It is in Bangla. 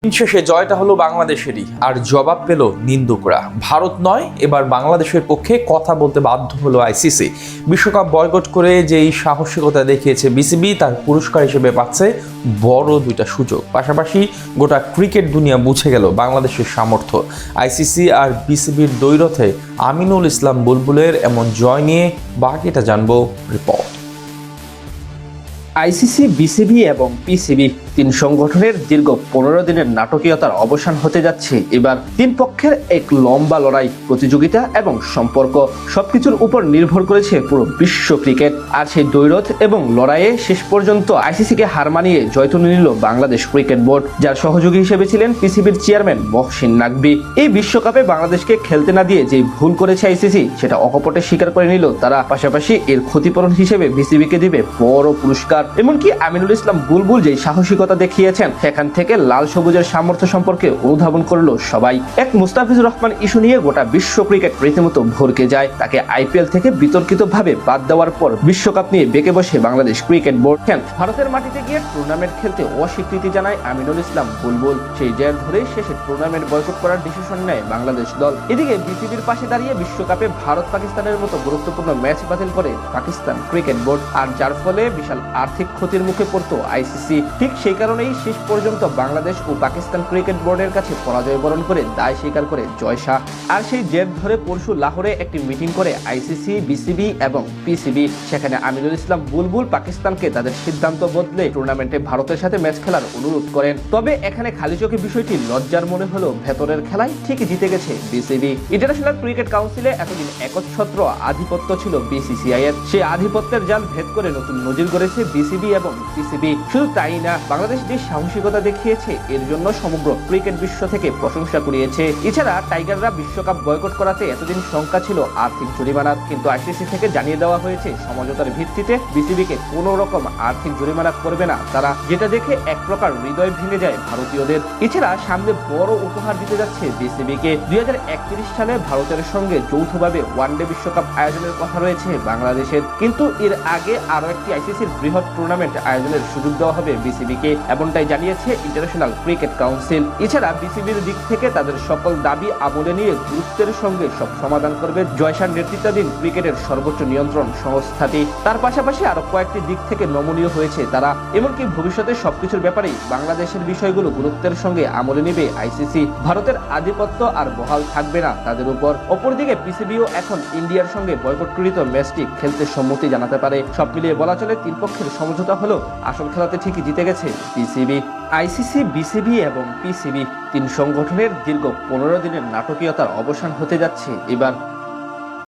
দিন শেষে জয়টা হলো বাংলাদেশেরই, আর জবাব পেল নিন্দুকরা। ভারত নয়, এবার বাংলাদেশের পক্ষে কথা বলতে বাধ্য হলো আইসিসি। বিশ্বকাপ বয়কট করে যেই সাহসিকতা দেখিয়েছে বিসিবি, তার পুরস্কার হিসেবে পাচ্ছে বড় দুইটা সুযোগ। পাশাপাশি গোটা ক্রিকেট দুনিয়া বুঝে গেল বাংলাদেশের সামর্থ্য। আইসিসি আর বিসিবির দ্বৈরথে আমিনুল ইসলাম বুলবুলের এমন জয় নিয়ে বাকিটা জানবো রিপোর্ট। আইসিসি, বিসিবি এবং পিসিবি তিন সংগঠনের দীর্ঘ 15 দিনের নাটকীয়তার অবসান হতে যাচ্ছে। এবার তিন পক্ষের এক লম্বা লড়াই, প্রতিযোগিতা এবং সম্পর্ক সবকিছুর উপর নির্ভর করেছে পুরো বিশ্ব ক্রিকেট। আর সেই দ্বৈরথ এবং লড়াইয়ে শেষ পর্যন্ত আইসিসিকে হার মানিয়ে জয় তুলে নিল বাংলাদেশ ক্রিকেট বোর্ড, যার সহযোগী হিসেবে ছিলেন পিসিবির চেয়ারম্যান মহসিন নাকভি। এই বিশ্বকাপে বাংলাদেশকে খেলতে না দিয়ে যে ভুল করেছে আইসিসি, সেটা অকপটে স্বীকার করে নিল তারা। পাশাপাশি এর ক্ষতিপূরণ হিসেবে বিসিবিকে দিবে বড় পুরস্কার। এমনকি আমিনুল ইসলাম বুলবুল যে সাহসিকতা দেখিয়েছেন, সেখান থেকে লাল সবুজের সামর্থ্য সম্পর্কে অনুধাবন করলো সবাই। এক মুস্তাফিজুর রহমান ইস্যু নিয়ে গোটা বিশ্ব ক্রিকেট রীতিমতো ভরকে যায়। তাকে আইপিএল থেকে বিতর্কিতভাবে বাদ দেওয়ার পর বিশ্বকাপ নিয়ে বেঁকে বসে বাংলাদেশ ক্রিকেট বোর্ড। ভারতের মাটিতে গিয়ে টুর্নামেন্ট খেলতে অস্বীকৃতি জানায় আমিনুল ইসলাম বুলবুল। সেই জের ধরেই শেষে টুর্নামেন্ট বয়কট করার ডিসিশন নেয় বাংলাদেশ দল। এদিকে বিসিবির পাশে দাঁড়িয়ে বিশ্বকাপে ভারত পাকিস্তানের মতো গুরুত্বপূর্ণ ম্যাচ বাতিল করে পাকিস্তান ক্রিকেট বোর্ড, আর যার ফলে বিশাল আর্থিক ক্ষতির মুখে পড়তো আইসিসি। ঠিক সেই কারণেই শেষ পর্যন্ত বাংলাদেশ ও পাকিস্তান ক্রিকেট বোর্ডের কাছে পরাজয় বরণ করে দায় স্বীকার করে জয় শাহ। আর সেই জের ধরে পরশু লাহোরে একটি মিটিং করে আইসিসি, বিসিবি এবং পিসিবি। সেখানে আমিনুল ইসলাম বুলবুল পাকিস্তানকে তাদের সিদ্ধান্ত বদলে টুর্নামেন্টে ভারতের সাথে ম্যাচ খেলার অনুরোধ করেন। তবে এখানে খালি চোখে বিষয়টি লজ্জার মনে হলো ভেতরের খেলায় ঠিকই জিতে গেছে বিসিবি। ইন্টারন্যাশনাল ক্রিকেট কাউন্সিলে এতদিন একচ্ছত্র আধিপত্য ছিল বিসিসিআই এর। সেই আধিপত্যের জাল ভেদ করে নতুন নজির গড়েছে বিসিবি এবং পিসিবি। শুধু তাই না, বাংলাদেশ যে সাহসিকতা দেখিয়েছে এর জন্য সমগ্র ক্রিকেট বিশ্ব থেকে প্রশংসা কুড়িয়েছে। এছাড়া টাইগাররা বিশ্বকাপ বয়কট করাতে এতদিন শঙ্কা ছিল আর্থিক জরিমানার, কিন্তু আইসিসি থেকে জানিয়ে দেওয়া হয়েছে সমঝোতার ভিত্তিতে বিসিবিকে কোনো রকম আর্থিক জরিমানা করবে না তারা, যেটা দেখে এক প্রকার হৃদয় ভেঙে যায় ভারতীয়দের। এছাড়া সামনে বড় উপহার দিতে যাচ্ছে বিসিবিকে। 2031 সালে ভারতের সঙ্গে যৌথভাবে ওয়ানডে বিশ্বকাপ আয়োজনের কথা রয়েছে বাংলাদেশের, কিন্তু এর আগে আরো একটি আইসিসির বৃহৎ টুর্নামেন্ট আয়োজনের সুযোগ দেওয়া হবে বিসিবিকে, এমনটাই জানিয়েছে ইন্টারন্যাশনাল ক্রিকেট কাউন্সিল। এছাড়া বিসিবির দিক থেকে তাদের সকল দাবি আমলে নিয়ে গুরুত্বের সঙ্গে সব সমাধান করবে জয়শার নেতৃত্বাধীন ক্রিকেটের সর্বোচ্চ নিয়ন্ত্রণ সংস্থাটি। তার পাশাপাশি আরো কয়েকটি দিক থেকে নমনীয় হয়েছে তারা। এমনকি ভবিষ্যতে সবকিছুর ব্যাপারেই বাংলাদেশের বিষয়গুলো গুরুত্বের সঙ্গে আমলে নেবে আইসিসি। ভারতের আধিপত্য আর বহাল থাকবে না তাদের উপর। অপরদিকে পিসিবিও এখন ইন্ডিয়ার সঙ্গে বয়কটকৃত ম্যাচটি খেলতে সম্মতি জানাতে পারে। সব মিলিয়ে বলা চলে তিন পক্ষের সমঝোতা হলো আসল খেলাতে ঠিকই জিতে গেছে পিসিবি। আইসিসি, বিসিবি এবং পিসিবি তিন সংগঠনের দীর্ঘ 15 দিনের নাটকীয়তার অবসান হতে যাচ্ছে এবার।